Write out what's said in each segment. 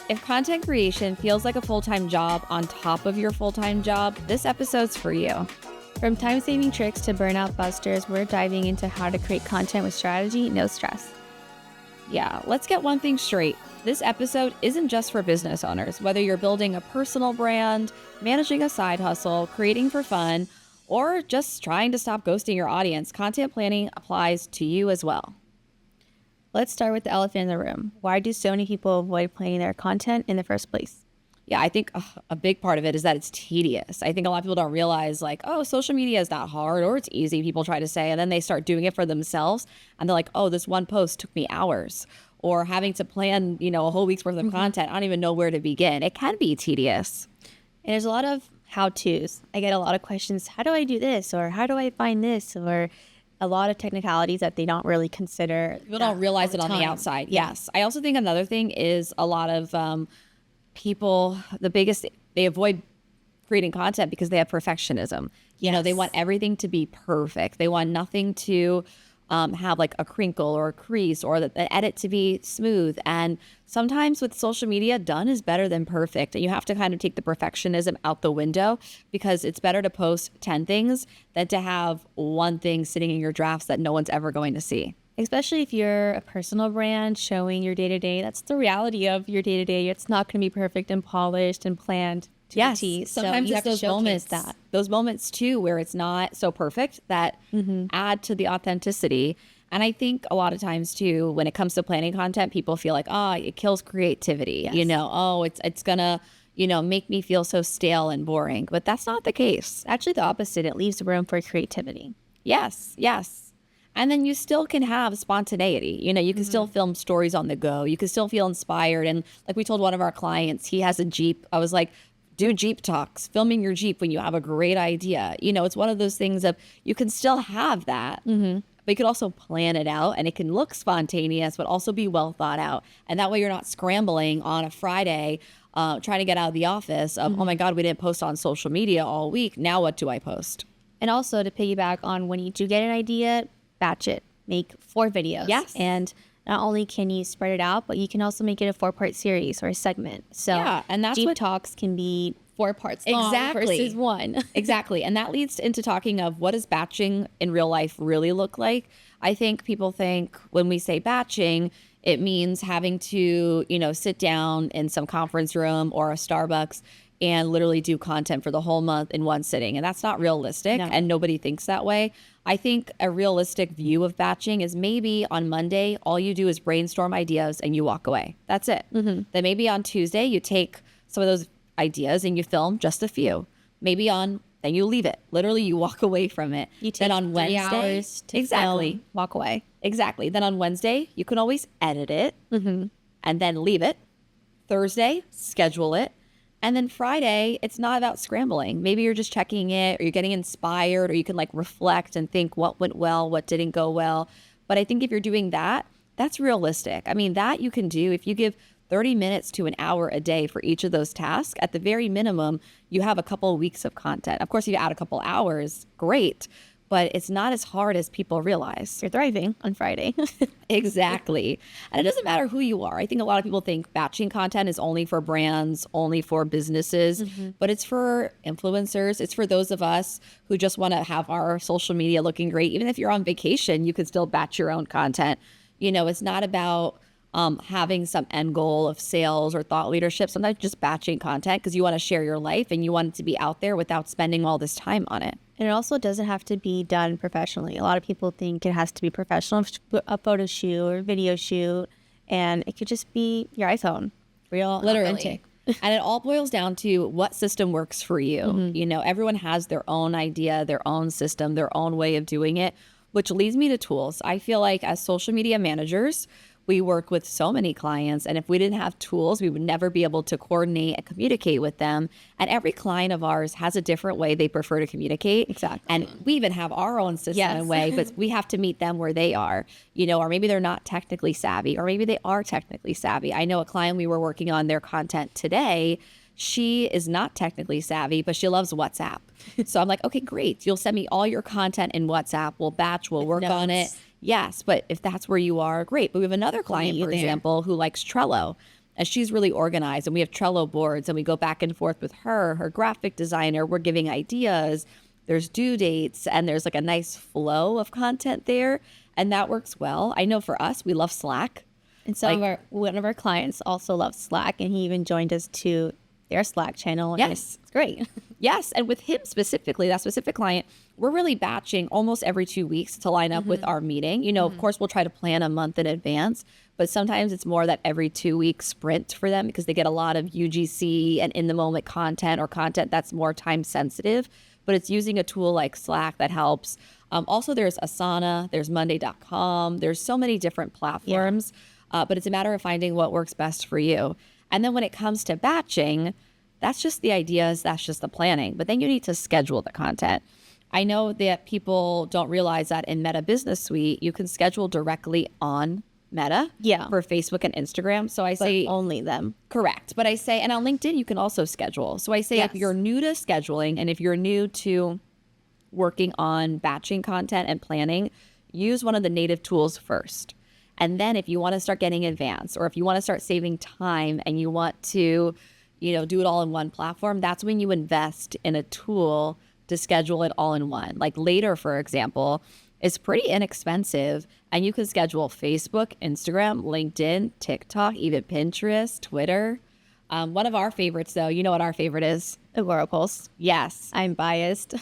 If content creation feels like a full-time job on top of your full-time job, this episode's for you. From time-saving tricks to burnout busters, we're diving into how to create content with strategy, no stress. Yeah, let's get one thing straight. This episode isn't just for business owners. Whether you're building a personal brand, managing a side hustle, creating for fun, or just trying to stop ghosting your audience, content planning applies to you as well. Let's start with the elephant in the room. Why do so many people avoid planning their content in the first place? Yeah, I think a big part of it is that it's tedious. I think a lot of people don't realize like, oh, social media is not hard or it's easy, people try to say, and then they start doing it for themselves. And they're like, oh, this one post took me hours. Or having to plan, a whole week's worth of content. I don't even know where to begin. It can be tedious. And there's a lot of how-tos. I get a lot of questions, how do I do this? Or how do I find this? Or a lot of technicalities that they don't really consider. People don't realize it on the outside. Yes. I also think another thing is a lot of people, they avoid creating content because they have perfectionism. They want everything to be perfect. They want nothing to have like a crinkle or a crease or the edit to be smooth. And sometimes with social media, done is better than perfect. And you have to kind of take the perfectionism out the window because it's better to post 10 things than to have one thing sitting in your drafts that no one's ever going to see. Especially if you're a personal brand showing your day-to-day. That's the reality of your day-to-day. It's not going to be perfect and polished and planned. Yes, sometimes so it's those moments those moments too where it's not so perfect that add to the authenticity. And I think a lot of times too, when it comes to planning content, people feel like, it kills creativity. Yes. It's gonna make me feel so stale and boring. But that's not the case. Actually, the opposite. It leaves room for creativity. Yes. And then you still can have spontaneity. You can still film stories on the go. You can still feel inspired. And like we told one of our clients, he has a Jeep. I was like, do Jeep talks, filming your Jeep when you have a great idea. It's one of those things of you can still have that, but you could also plan it out and it can look spontaneous, but also be well thought out. And that way you're not scrambling on a Friday, trying to get out of the office of, oh my God, we didn't post on social media all week. Now what do I post? And also to piggyback on when you do get an idea, batch it, make 4 videos. Yes. And not only can you spread it out, but you can also make it a 4-part series or a segment. So yeah, and that's Jeep Talks can be 4 parts long versus 1. Exactly. And that leads into talking of what does batching in real life really look like? I think people think when we say batching, it means having to, sit down in some conference room or a Starbucks and literally do content for the whole month in one sitting. And that's not realistic. No. And nobody thinks that way. I think a realistic view of batching is maybe on Monday, all you do is brainstorm ideas and you walk away. That's it. Then maybe on Tuesday, you take some of those ideas and you film just a few. Then you leave it. Literally, you walk away from it. You take then on 3 Wednesday, hours to film, walk away. Exactly. Then on Wednesday, you can always edit it and then leave it. Thursday, schedule it. And then Friday, it's not about scrambling. Maybe you're just checking it or you're getting inspired or you can like reflect and think what went well, what didn't go well. But I think if you're doing that, that's realistic. I mean, that you can do if you give 30 minutes to an hour a day for each of those tasks. At the very minimum, you have a couple of weeks of content. Of course, if you add a couple hours, great. But it's not as hard as people realize. You're thriving on Friday. Exactly. And it doesn't matter who you are. I think a lot of people think batching content is only for brands, only for businesses, but it's for influencers. It's for those of us who just want to have our social media looking great. Even if you're on vacation, you can still batch your own content. It's not about having some end goal of sales or thought leadership. Sometimes just batching content because you want to share your life and you want it to be out there without spending all this time on it. And it also doesn't have to be done professionally. A lot of people think it has to be professional, a photo shoot or video shoot, and it could just be your iPhone, real, literally. Authentic. And it all boils down to what system works for you. Everyone has their own idea, their own system, their own way of doing it, which leads me to tools. I feel like as social media managers, we work with so many clients, and if we didn't have tools, we would never be able to coordinate and communicate with them. And every client of ours has a different way they prefer to communicate. Exactly. And we even have our own system and way, but we have to meet them where they are, or maybe they're not technically savvy, or maybe they are technically savvy. I know a client we were working on their content today. She is not technically savvy, but she loves WhatsApp. So I'm like, okay, great. You'll send me all your content in WhatsApp. We'll batch, we'll work on it. Yes, but if that's where you are, great. But we have another client, for example, who likes Trello. and she's really organized, and we have Trello boards, and we go back and forth with her graphic designer. We're giving ideas. There's due dates, and there's like a nice flow of content there, and that works well. I know for us, we love Slack. And one of our clients also loves Slack, and he even joined us to their Slack channel. Yes. It's great. Yes. And with him specifically, that specific client, we're really batching almost every 2 weeks to line up with our meeting. You know, of course, we'll try to plan a month in advance, but sometimes it's more that every 2 week sprint for them because they get a lot of UGC and in the moment content or content that's more time sensitive. But it's using a tool like Slack that helps. Also, there's Asana, there's Monday.com. There's so many different platforms, but it's a matter of finding what works best for you. And then when it comes to batching, that's just the ideas, that's just the planning. But then you need to schedule the content. I know that people don't realize that in Meta Business Suite, you can schedule directly on Meta for Facebook and Instagram. So I say only them. Correct. But I say, and on LinkedIn, you can also schedule. So I say if you're new to scheduling and if you're new to working on batching content and planning, use one of the native tools first. And then if you want to start getting advanced or if you want to start saving time and you want to, you know, do it all in one platform, that's when you invest in a tool to schedule it all in one. Like Later, for example, is pretty inexpensive and you can schedule Facebook, Instagram, LinkedIn, TikTok, even Pinterest, Twitter. One of our favorites, though, you know what our favorite is? Agorapulse. Yes. I'm biased.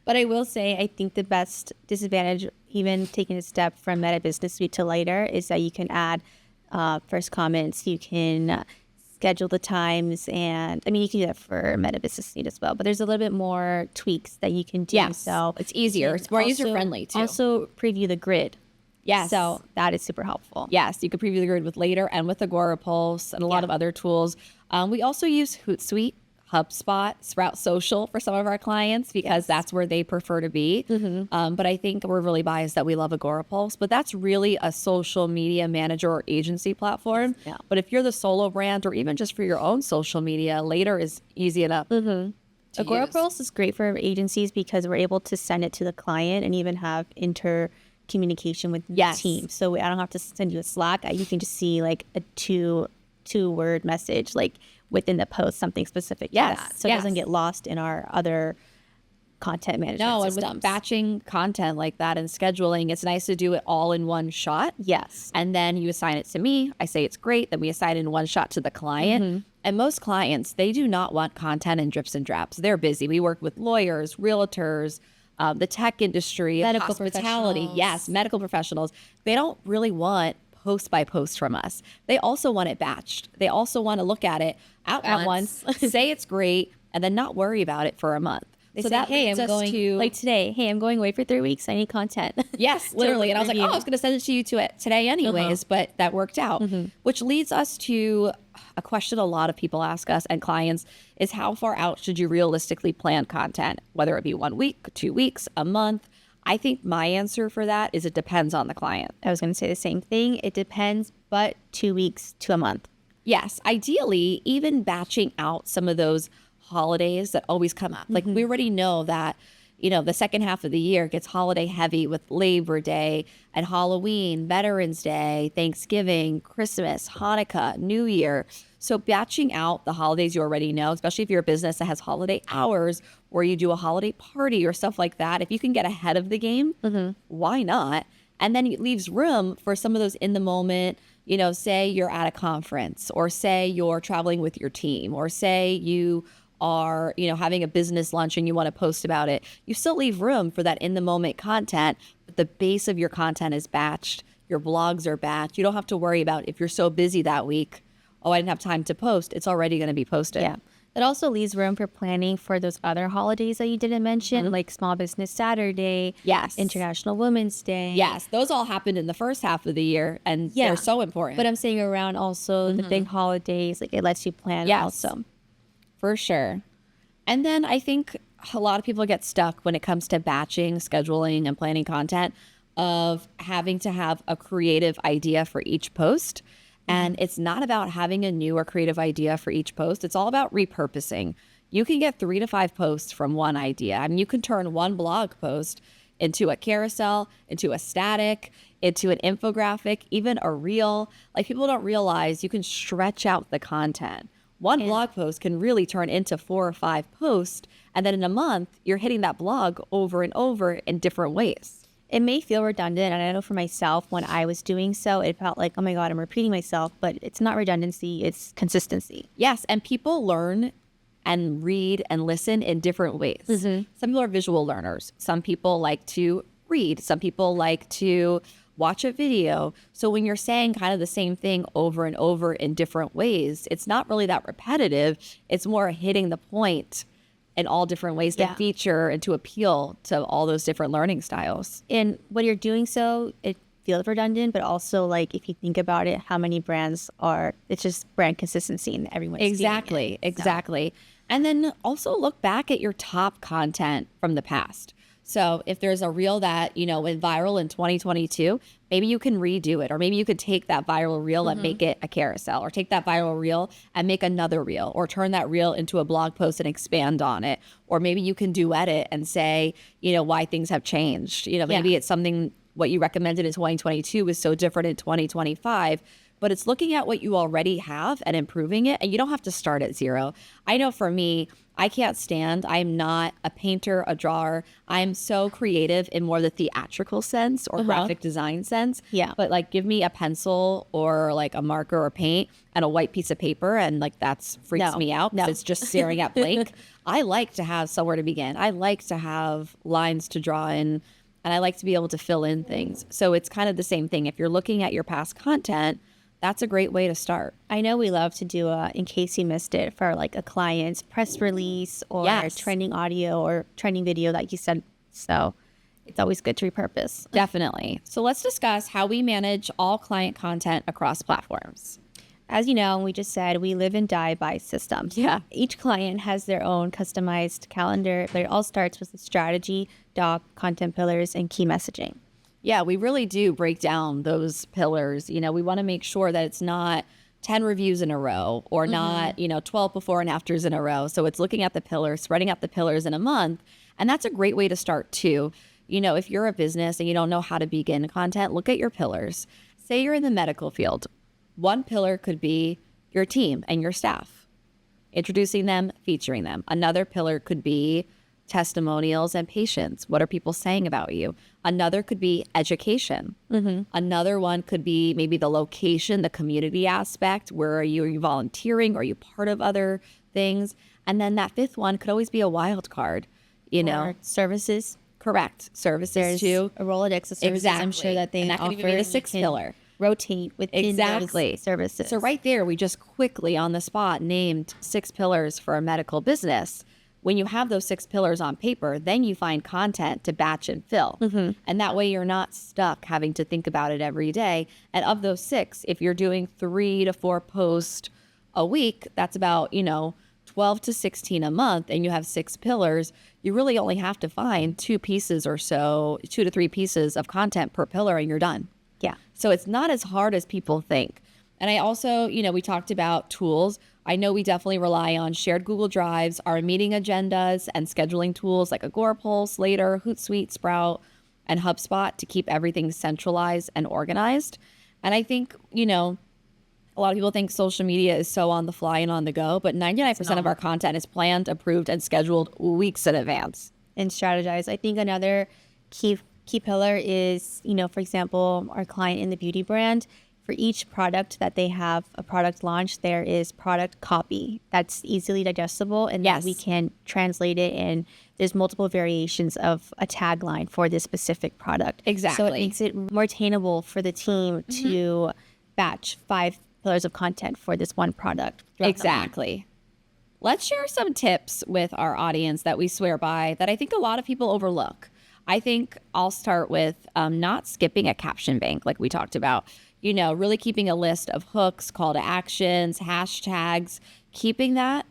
But I will say, I think the best disadvantage, even taking a step from Meta Business Suite to Later, is that you can add first comments. You can schedule the times. And I mean, you can do that for Meta Business Suite as well. But there's a little bit more tweaks that you can do. Yes. So it's easier. It's more user-friendly, too. Also, preview the grid. Yes. So that is super helpful. Yes, you could preview the grid with Later and with Agorapulse and a lot of other tools. We also use Hootsuite, HubSpot, Sprout Social for some of our clients because that's where they prefer to be. But I think we're really biased that we love Agorapulse, but that's really a social media manager or agency platform. Yeah. But if you're the solo brand or even just for your own social media, Later is easy enough. Agorapulse is great for agencies because we're able to send it to the client and even have communication with the team. So I don't have to send you a Slack. You can just see like a two-word message, like within the post, something specific to that. So it doesn't get lost in our other content management systems. And with batching content like that and scheduling, it's nice to do it all in one shot. Yes. And then you assign it to me. I say it's great. Then we assign it in one shot to the client. And most clients, they do not want content in drips and drabs. They're busy. We work with lawyers, realtors, the tech industry, medical hospitality. professionals. Yes, medical professionals. They don't really want post by post from us. They also want it batched. They also want to look at it at once, say it's great, and then not worry about it for a month. They so say, that hey, leads I'm us going to, like today. Hey, I'm going away for 3 weeks. I need content. Yes, literally. And I was like, oh, I was going to send it to you today anyways, but that worked out. Which leads us to a question a lot of people ask us and clients is how far out should you realistically plan content, whether it be 1 week, 2 weeks, a month? I think my answer for that is it depends on the client. I was going to say the same thing. It depends, but 2 weeks to a month. Yes. Ideally, even batching out some of those holidays that always come up. Like we already know that, you know, the second half of the year gets holiday heavy with Labor Day and Halloween, Veterans Day, Thanksgiving, Christmas, Hanukkah, New Year. So batching out the holidays you already know, especially if you're a business that has holiday hours or you do a holiday party or stuff like that, if you can get ahead of the game, why not? And then it leaves room for some of those in the moment, you know, say you're at a conference or say you're traveling with your team or say you are, you know, having a business lunch and you want to post about it. You still leave room for that in the moment content, but the base of your content is batched. Your blogs are batched. You don't have to worry about if you're so busy that week, oh, I didn't have time to post. It's already going to be posted. Yeah. That also leaves room for planning for those other holidays that you didn't mention, like Small Business Saturday, Yes. International Women's Day. Yes, those all happened in the first half of the year, and they're so important. But I'm saying around also the big holidays, like it lets you plan also. For sure. And then I think a lot of people get stuck when it comes to batching, scheduling, and planning content of having to have a creative idea for each post. And it's not about having a new or creative idea for each post. It's all about repurposing. You can get 3 to 5 posts from one idea. I mean, you can turn one blog post into a carousel, into a static, into an infographic, even a reel. Like, people don't realize you can stretch out the content. One blog post can really turn into 4 or 5 posts. And then in a month, you're hitting that blog over and over in different ways. It may feel redundant. And I know for myself, when I was doing so, it felt like, oh my God, I'm repeating myself. But it's not redundancy, it's consistency. Yes. And people learn and read and listen in different ways. Some people are visual learners. Some people like to read. Some people like to watch a video. So when you're saying kind of the same thing over and over in different ways, it's not really that repetitive. It's more hitting the point in all different ways to feature and to appeal to all those different learning styles. And when you're doing so, it feels redundant, but also, like, if you think about it, how many brands are, it's just brand consistency and everyone's Exactly. And then also look back at your top content from the past. So if there's a reel that, went viral in 2022, maybe you can redo it, or maybe you could take that viral reel and make it a carousel, or take that viral reel and make another reel, or turn that reel into a blog post and expand on it. Or maybe you can duet it and say, why things have changed. Maybe it's something, what you recommended in 2022 is so different in 2025. But it's looking at what you already have and improving it. And you don't have to start at zero. I know for me, I can't stand, I'm not a painter, a drawer. I'm so creative in more the theatrical sense or graphic design sense. Yeah. But like, give me a pencil or like a marker or paint and a white piece of paper, and like that's freaks me out because it's just staring at blank. I like to have somewhere to begin. I like to have lines to draw in, and I like to be able to fill in things. So it's kind of the same thing. If you're looking at your past content, that's a great way to start. I know we love to do in case you missed it, for like a client's press release or trending audio or trending video, like you said. So it's always good to repurpose. Definitely. So let's discuss how we manage all client content across platforms. As you know, we just said, we live and die by systems. Yeah. Each client has their own customized calendar, but it all starts with the strategy, doc, content pillars, and key messaging. Yeah, we really do break down those pillars. We want to make sure that it's not 10 reviews in a row or not, 12 before and afters in a row. So it's looking at the pillars, spreading out the pillars in a month. And that's a great way to start too. If you're a business and you don't know how to begin content, look at your pillars. Say you're in the medical field. One pillar could be your team and your staff, introducing them, featuring them. Another pillar could be testimonials and patients. What are people saying about you? Another could be education. Another one could be maybe the location, the community aspect. Where are you? Are you volunteering? Are you part of other things? And then that fifth one could always be a wild card, Or services. Correct. Services There's too. a Rolodex of services. Exactly. I'm sure that they and that offer. could even be the sixth pillar. Rotate within Exactly. those services. So right there, we just quickly on the spot named 6 pillars for a medical business. When you have those 6 pillars on paper, then you find content to batch and fill. And that way you're not stuck having to think about it every day. And of those 6, if you're doing 3 to 4 posts a week, that's about, 12 to 16 a month, and you have 6 pillars, you really only have to find 2 pieces or so, 2 to 3 pieces of content per pillar, and you're done. Yeah. So it's not as hard as people think. And I also, we talked about tools. I know we definitely rely on shared Google Drives, our meeting agendas, and scheduling tools like Agorapulse, Later, Hootsuite, Sprout, and HubSpot to keep everything centralized and organized. And I think, a lot of people think social media is so on the fly and on the go, but 99% of our content is planned, approved, and scheduled weeks in advance. And strategize. I think another key pillar is, for example, our client in the beauty brand, for each product that they have a product launch, there is product copy that's easily digestible, and that we can translate it, and there's multiple variations of a tagline for this specific product. Exactly. So it makes it more attainable for the team to batch 5 pillars of content for this one product. Exactly. Let's share some tips with our audience that we swear by that I think a lot of people overlook. I think I'll start with not skipping a caption bank like we talked about. Really keeping a list of hooks, call to actions, hashtags, keeping that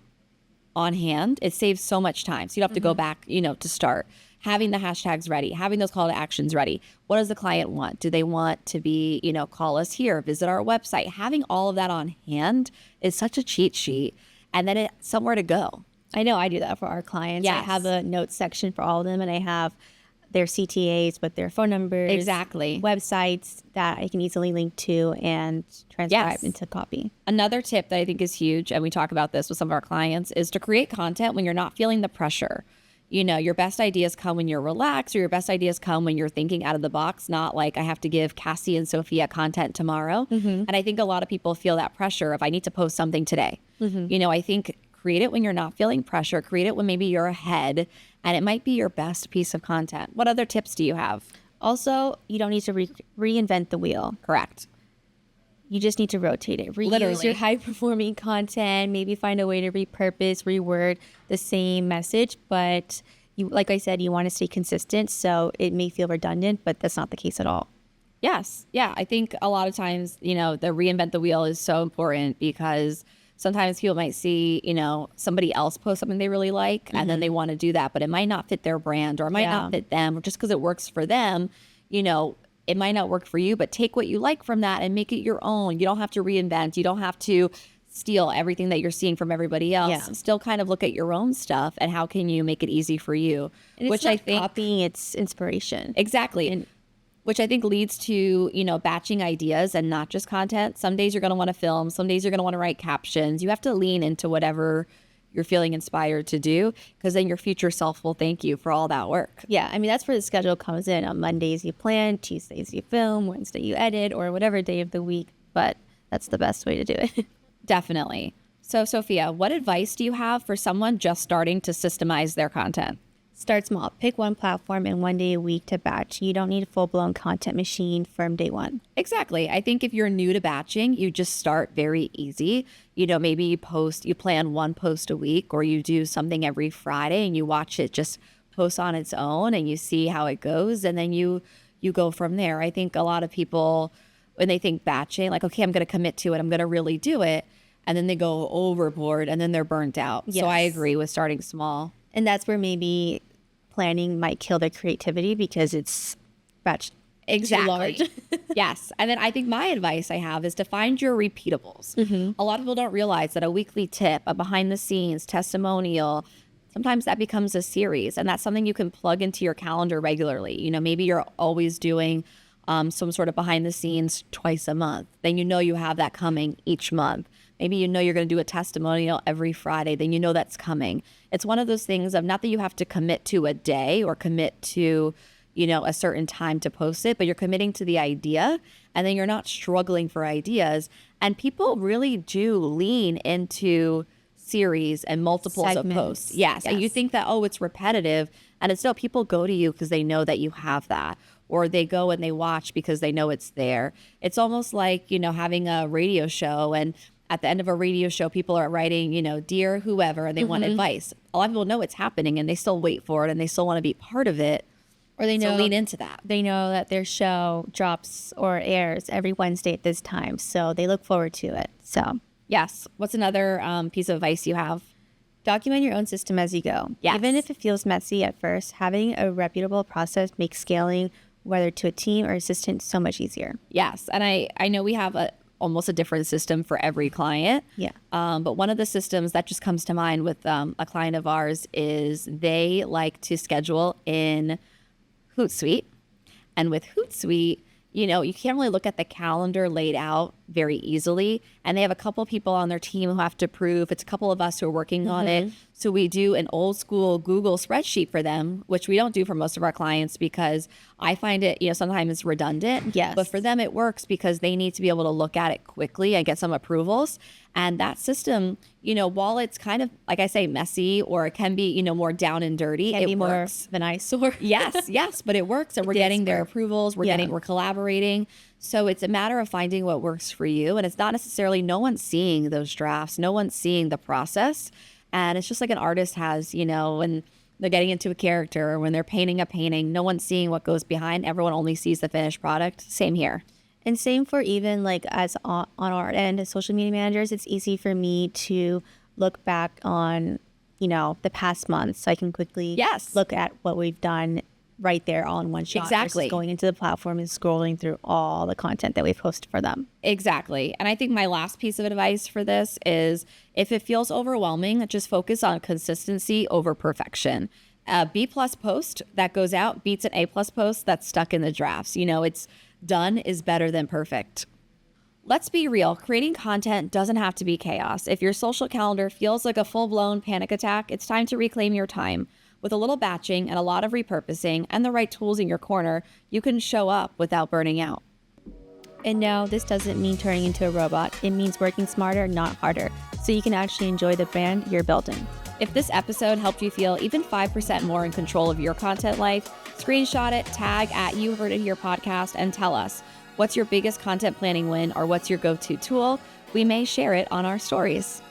on hand. It saves so much time. So you don't have to go back, to start. Having the hashtags ready, having those call to actions ready. What does the client want? Do they want to be, call us here, visit our website? Having all of that on hand is such a cheat sheet. And then it's somewhere to go. I know I do that for our clients. Yes. I have a notes section for all of them, and I have their CTAs with their phone numbers, Exactly. websites that I can easily link to and transcribe into copy. Another tip that I think is huge, and we talk about this with some of our clients, is to create content when you're not feeling the pressure. You know, your best ideas come when you're relaxed, or your best ideas come when you're thinking out of the box, not like I have to give Kassie and Sofia content tomorrow. And I think a lot of people feel that pressure of I need to post something today. You know, I think create it when you're not feeling pressure, create it when maybe you're ahead, and it might be your best piece of content. What other tips do you have? Also, you don't need to reinvent the wheel. Correct. You just need to rotate it. Reuse Literally. your high-performing content. Maybe find a way to repurpose, reword the same message. But you, like I said, you want to stay consistent. So it may feel redundant, but that's not the case at all. Yes. Yeah. I think a lot of times, you know, the reinvent the wheel is so important because sometimes people might see, you know, somebody else post something they really like and then they want to do that, but it might not fit their brand or it might not fit them, or just because it works for them, you know, it might not work for you, but take what you like from that and make it your own. You don't have to reinvent. You don't have to steal everything that you're seeing from everybody else. Still kind of look at your own stuff and how can you make it easy for you, and which I think copying, it's inspiration. Exactly. And which I think leads to, you know, batching ideas and not just content. Some days you're going to want to film. Some days you're going to want to write captions. You have to lean into whatever you're feeling inspired to do, because then your future self will thank you for all that work. Yeah. I mean, that's where the schedule comes in. On Mondays you plan, Tuesdays you film, Wednesday you edit, or whatever day of the week. But that's the best way to do it. Definitely. So, Sofia, what advice do you have for someone just starting to systemize their content? Start small. Pick one platform and one day a week to batch. You don't need a full-blown content machine from day one. Exactly. I think if you're new to batching, you just start very easy. You know, maybe you plan one post a week, or you do something every Friday and you watch it just post on its own and you see how it goes. And then you go from there. I think a lot of people, when they think batching, like, okay, I'm going to commit to it, I'm going to really do it. And then they go overboard and then they're burnt out. Yes. So I agree with starting small. And that's where maybe planning might kill the creativity because it's batched exactly too large. Yes. And then I think my advice I have is to find your repeatables. A lot of people don't realize that a weekly tip, a behind the scenes testimonial, sometimes that becomes a series, and that's something you can plug into your calendar regularly. You know, maybe you're always doing some sort of behind the scenes twice a month. Then you know you have that coming each month. Maybe you know you're going to do a testimonial every Friday. Then you know that's coming. It's one of those things of not that you have to commit to a day or commit to, you know, a certain time to post it, but you're committing to the idea, and then you're not struggling for ideas. And people really do lean into series and multiples segments of posts. Yes. And you think that, oh, it's repetitive. And it's no, people go to you because they know that you have that. Or they go and they watch because they know it's there. It's almost like, you know, having a radio show, and at the end of a radio show, people are writing, you know, dear whoever, and they want advice. A lot of people know it's happening and they still wait for it and they still want to be part of it. Or they know, lean into that. They know that their show drops or airs every Wednesday at this time. So they look forward to it. So yes. What's another piece of advice you have? Document your own system as you go. Yes. Even if it feels messy at first, having a reputable process makes scaling, whether to a team or assistant, so much easier. Yes. And I know we have almost a different system for every client. Yeah. But one of the systems that just comes to mind with a client of ours is they like to schedule in Hootsuite. And with Hootsuite, you know, you can't really look at the calendar laid out very easily. And they have a couple people on their team who have to approve. It's a couple of us who are working on it. So we do an old school Google spreadsheet for them, which we don't do for most of our clients because I find it, you know, sometimes it's redundant. Yes. But for them, it works because they need to be able to look at it quickly and get some approvals. And that system, you know, while it's kind of, like I say, messy, or it can be, you know, more down and dirty, it works. More of an eyesore. Yes, but it works. And we're getting their approvals. We're collaborating. So it's a matter of finding what works for you. And it's not necessarily, no one's seeing those drafts. No one's seeing the process. And it's just like an artist has, you know, when they're getting into a character, or when they're painting a painting, no one's seeing what goes behind. Everyone only sees the finished product. Same here. And same for even like as on our end as social media managers, it's easy for me to look back on, you know, the past month. So I can quickly look at what we've done right there all in one shot. Exactly. Versus going into the platform and scrolling through all the content that we've posted for them. Exactly. And I think my last piece of advice for this is if it feels overwhelming, just focus on consistency over perfection. A B plus post that goes out beats an A plus post that's stuck in the drafts. It's done is better than perfect. Let's be real, creating content doesn't have to be chaos. If your social calendar feels like a full-blown panic attack, it's time to reclaim your time. With a little batching and a lot of repurposing and the right tools in your corner, you can show up without burning out. And no, this doesn't mean turning into a robot. It means working smarter, not harder, so you can actually enjoy the brand you're building. If this episode helped you feel even 5% more in control of your content life, screenshot it, tag at You Heard It Here podcast, and tell us what's your biggest content planning win or what's your go-to tool. We may share it on our stories.